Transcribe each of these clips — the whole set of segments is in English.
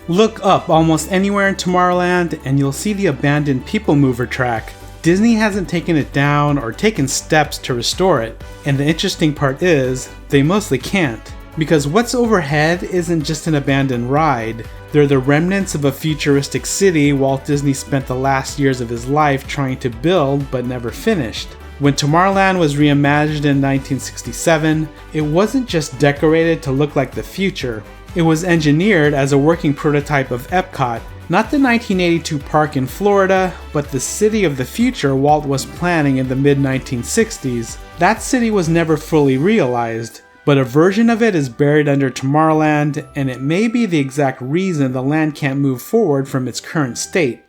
Look up almost anywhere in Tomorrowland and you'll see the abandoned PeopleMover track. Disney hasn't taken it down or taken steps to restore it. And the interesting part is, they mostly can't. Because what's overhead isn't just an abandoned ride. They're the remnants of a futuristic city Walt Disney spent the last years of his life trying to build but never finished. When Tomorrowland was reimagined in 1967, it wasn't just decorated to look like the future. It was engineered as a working prototype of EPCOT, not the 1982 park in Florida, but the city of the future Walt was planning in the mid-1960s. That city was never fully realized, but a version of it is buried under Tomorrowland, and it may be the exact reason the land can't move forward from its current state.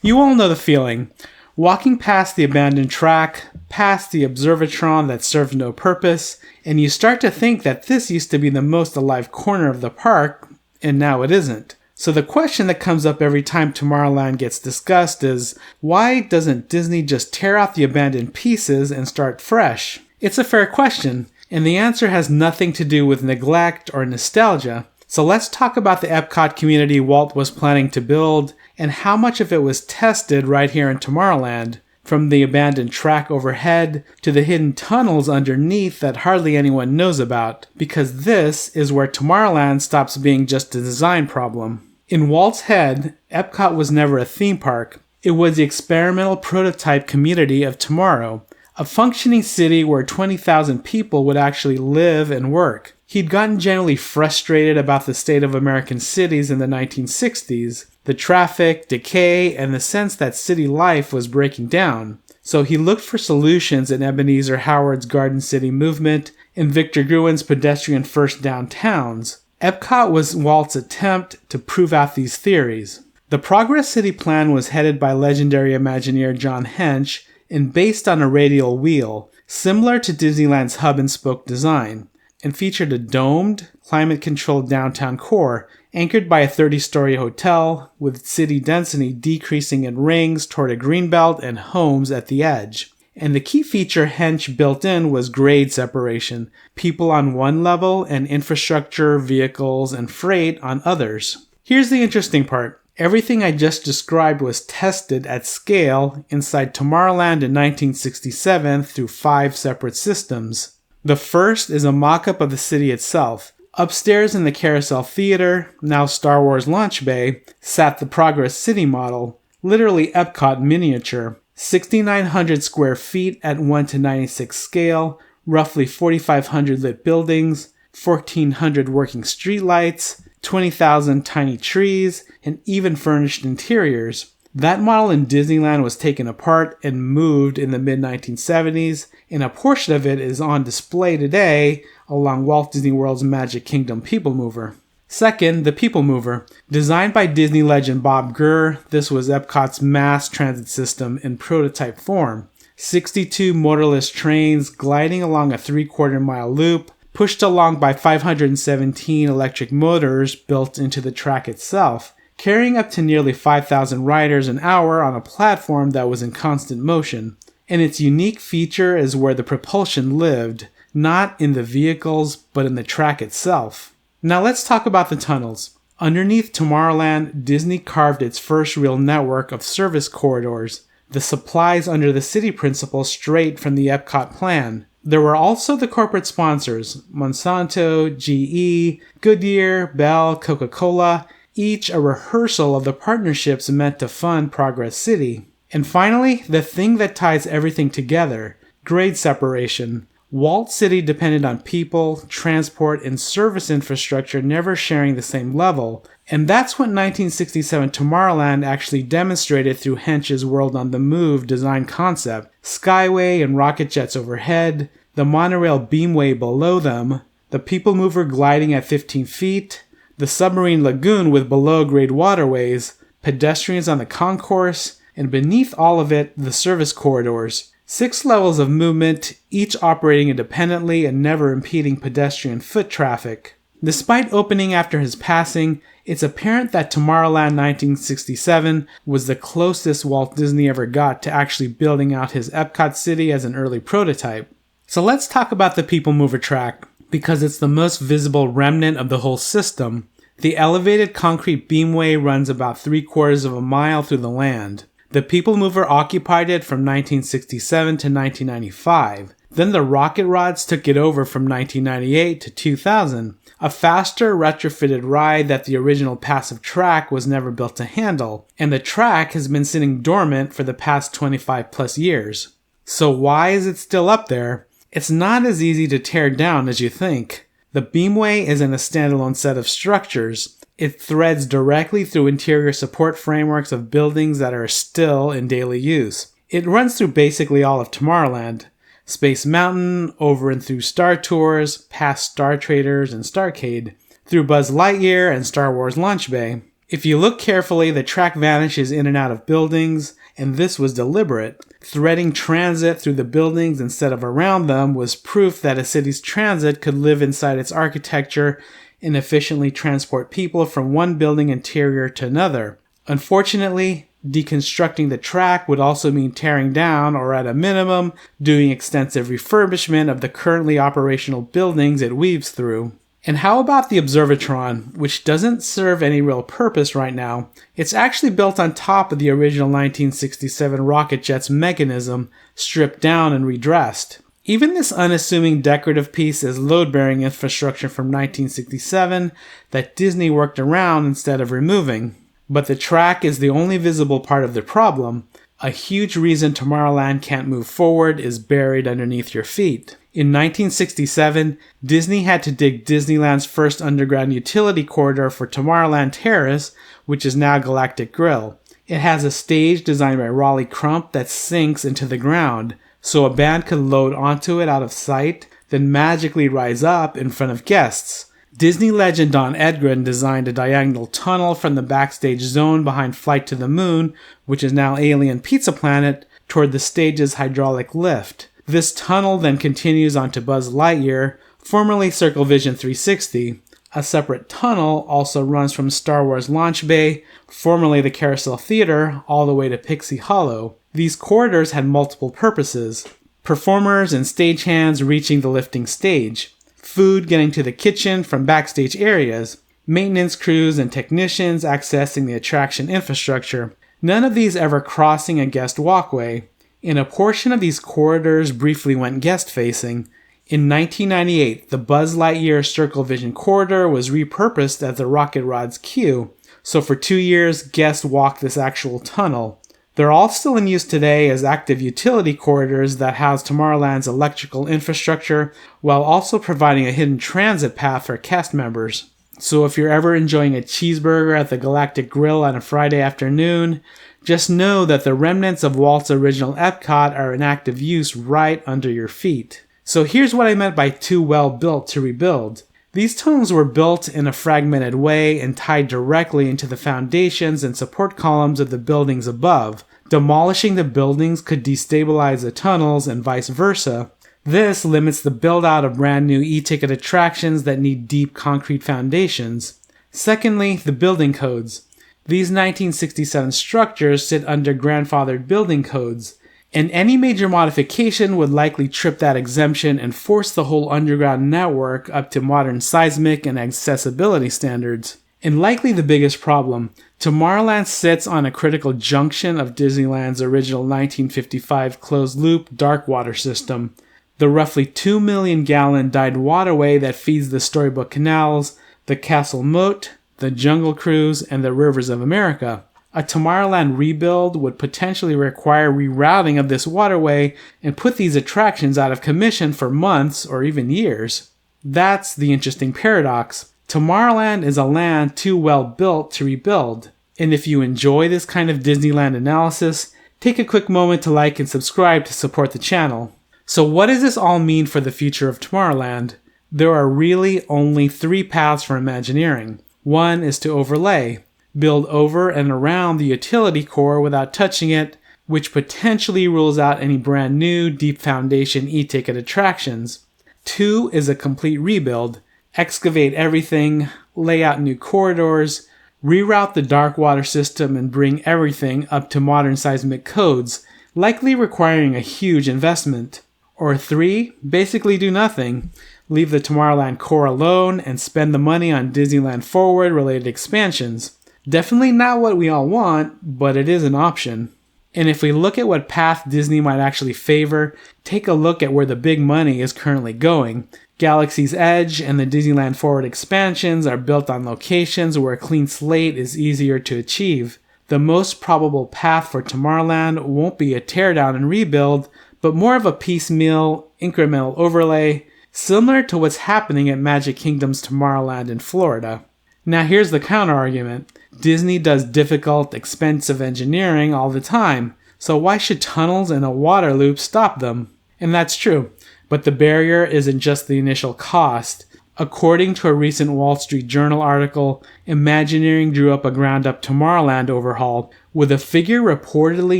You all know the feeling. Walking past the abandoned track, past the observatron that served no purpose, and you start to think that this used to be the most alive corner of the park, and now it isn't. So the question that comes up every time Tomorrowland gets discussed is, why doesn't Disney just tear out the abandoned pieces and start fresh? It's a fair question, and the answer has nothing to do with neglect or nostalgia. So let's talk about the EPCOT community Walt was planning to build, and how much of it was tested right here in Tomorrowland, from the abandoned track overhead to the hidden tunnels underneath that hardly anyone knows about, because this is where Tomorrowland stops being just a design problem. In Walt's head, EPCOT was never a theme park. It was the experimental prototype community of tomorrow, a functioning city where 20,000 people would actually live and work. He'd gotten generally frustrated about the state of American cities in the 1960s, the traffic, decay, and the sense that city life was breaking down. So he looked for solutions in Ebenezer Howard's Garden City movement and Victor Gruen's pedestrian first downtowns. EPCOT was Walt's attempt to prove out these theories. The Progress City plan was headed by legendary Imagineer John Hench and based on a radial wheel, similar to Disneyland's hub-and-spoke design, and featured a domed, climate-controlled downtown core anchored by a 30-story hotel with city density decreasing in rings toward a greenbelt and homes at the edge. And the key feature Hench built in was grade separation, people on one level and infrastructure, vehicles, and freight on others. Here's the interesting part. Everything I just described was tested at scale inside Tomorrowland in 1967 through 5 separate systems. The first is a mock-up of the city itself. Upstairs in the Carousel Theater, now Star Wars Launch Bay, sat the Progress City model, literally EPCOT miniature, 6,900 square feet at 1:96 scale, roughly 4,500 lit buildings, 1,400 working streetlights, 20,000 tiny trees, and even furnished interiors. That model in Disneyland was taken apart and moved in the mid-1970s, and a portion of it is on display today along Walt Disney World's Magic Kingdom PeopleMover. Second, the PeopleMover. Designed by Disney legend Bob Gurr, this was EPCOT's mass transit system in prototype form. 62 motorless trains gliding along a 3/4-mile loop, pushed along by 517 electric motors built into the track itself, carrying up to nearly 5,000 riders an hour on a platform that was in constant motion. And its unique feature is where the propulsion lived, not in the vehicles, but in the track itself. Now let's talk about the tunnels. Underneath Tomorrowland, Disney carved its first real network of service corridors, the supplies under the city principle straight from the EPCOT plan. There were also the corporate sponsors, Monsanto, GE, Goodyear, Bell, Coca-Cola, each a rehearsal of the partnerships meant to fund Progress City. And finally, the thing that ties everything together, grade separation. Walt City depended on people, transport, and service infrastructure never sharing the same level, and that's what 1967 Tomorrowland actually demonstrated through Hench's World on the Move design concept. Skyway and rocket jets overhead, the monorail beamway below them, the PeopleMover gliding at 15 feet, the submarine lagoon with below-grade waterways, pedestrians on the concourse, and beneath all of it, the service corridors. 6 levels of movement, each operating independently and never impeding pedestrian foot traffic. Despite opening after his passing, it's apparent that Tomorrowland 1967 was the closest Walt Disney ever got to actually building out his EPCOT city as an early prototype. So let's talk about the PeopleMover track. because it's the most visible remnant of the whole system. The elevated concrete beamway runs about 3/4 of a mile through the land. The PeopleMover occupied it from 1967 to 1995. Then the rocket rods took it over from 1998 to 2000. A faster retrofitted ride that the original passive track was never built to handle, and the track has been sitting dormant for the past 25 plus years. So why is it still up there? It's not as easy to tear down as you think. The beamway isn't a standalone set of structures. It threads directly through interior support frameworks of buildings that are still in daily use. It runs through basically all of Tomorrowland. Space Mountain, over and through Star Tours, past Star Traders and Starcade, through Buzz Lightyear and Star Wars Launch Bay. If you look carefully, the track vanishes in and out of buildings, and this was deliberate. Threading transit through the buildings instead of around them was proof that a city's transit could live inside its architecture and efficiently transport people from one building interior to another. Unfortunately, deconstructing the track would also mean tearing down, or at a minimum, doing extensive refurbishment of the currently operational buildings it weaves through. And how about the Observatron, which doesn't serve any real purpose right now? It's actually built on top of the original 1967 rocket jet's mechanism, stripped down and redressed. Even this unassuming decorative piece is load-bearing infrastructure from 1967 that Disney worked around instead of removing. But the track is the only visible part of the problem. A huge reason Tomorrowland can't move forward is buried underneath your feet. In 1967, Disney had to dig Disneyland's first underground utility corridor for Tomorrowland Terrace, which is now Galactic Grill. It has a stage designed by Raleigh Crump that sinks into the ground, so a band could load onto it out of sight, then magically rise up in front of guests. Disney legend Don Edgren designed a diagonal tunnel from the backstage zone behind Flight to the Moon, which is now Alien Pizza Planet, toward the stage's hydraulic lift. This tunnel then continues onto Buzz Lightyear, formerly Circle Vision 360. A separate tunnel also runs from Star Wars Launch Bay, formerly the Carousel Theater, all the way to Pixie Hollow. These corridors had multiple purposes: performers and stagehands reaching the lifting stage, food getting to the kitchen from backstage areas, maintenance crews and technicians accessing the attraction infrastructure, none of these ever crossing a guest walkway. And a portion of these corridors briefly went guest-facing. In 1998, the Buzz Lightyear Circle Vision corridor was repurposed as the Rocket Rod's queue, so for 2 years, guests walked this actual tunnel. They're all still in use today as active utility corridors that house Tomorrowland's electrical infrastructure, while also providing a hidden transit path for cast members. So if you're ever enjoying a cheeseburger at the Galactic Grill on a Friday afternoon, just know that the remnants of Walt's original EPCOT are in active use right under your feet. So here's what I meant by too well built to rebuild. These tunnels were built in a fragmented way and tied directly into the foundations and support columns of the buildings above. Demolishing the buildings could destabilize the tunnels and vice versa. This limits the build-out of brand new e-ticket attractions that need deep concrete foundations. Secondly, the building codes. These 1967 structures sit under grandfathered building codes, and any major modification would likely trip that exemption and force the whole underground network up to modern seismic and accessibility standards. And likely the biggest problem, Tomorrowland sits on a critical junction of Disneyland's original 1955 closed-loop dark water system, the roughly 2 million gallon dyed waterway that feeds the Storybook Canals, the Castle Moat, the Jungle Cruise, and the Rivers of America. A Tomorrowland rebuild would potentially require rerouting of this waterway and put these attractions out of commission for months or even years. That's the interesting paradox. Tomorrowland is a land too well built to rebuild. And if you enjoy this kind of Disneyland analysis, take a quick moment to like and subscribe to support the channel. So what does this all mean for the future of Tomorrowland? There are really only 3 paths for Imagineering. One is to overlay, build over and around the utility core without touching it, which potentially rules out any brand new deep foundation e-ticket attractions. 2 is a complete rebuild, excavate everything, lay out new corridors, reroute the dark water system and bring everything up to modern seismic codes, likely requiring a huge investment. Or 3, basically do nothing. leave the Tomorrowland core alone, and spend the money on Disneyland Forward related expansions. Definitely not what we all want, but it is an option. And if we look at what path Disney might actually favor, take a look at where the big money is currently going. Galaxy's Edge and the Disneyland Forward expansions are built on locations where a clean slate is easier to achieve. The most probable path for Tomorrowland won't be a teardown and rebuild, but more of a piecemeal, incremental overlay, similar to what's happening at Magic Kingdom's Tomorrowland in Florida. Now here's the counter-argument. Disney does difficult, expensive engineering all the time, so why should tunnels and a water loop stop them? And that's true, but the barrier isn't just the initial cost. According to a recent Wall Street Journal article, Imagineering drew up a ground-up Tomorrowland overhaul with a figure reportedly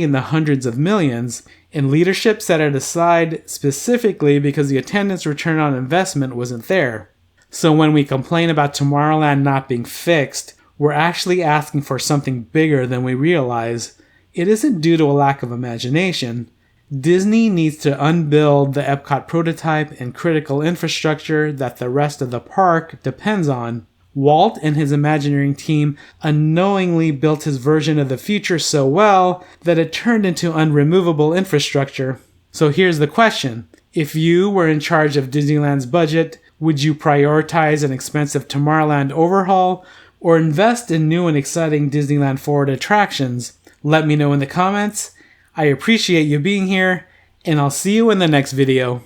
in the hundreds of millions, and leadership set it aside specifically because the attendance return on investment wasn't there. So when we complain about Tomorrowland not being fixed, we're actually asking for something bigger than we realize. It isn't due to a lack of imagination. Disney needs to unbuild the EPCOT prototype and critical infrastructure that the rest of the park depends on. Walt and his Imagineering team unknowingly built his version of the future so well that it turned into unremovable infrastructure. So here's the question. If you were in charge of Disneyland's budget, would you prioritize an expensive Tomorrowland overhaul or invest in new and exciting Disneyland Forward attractions? Let me know in the comments. I appreciate you being here, and I'll see you in the next video.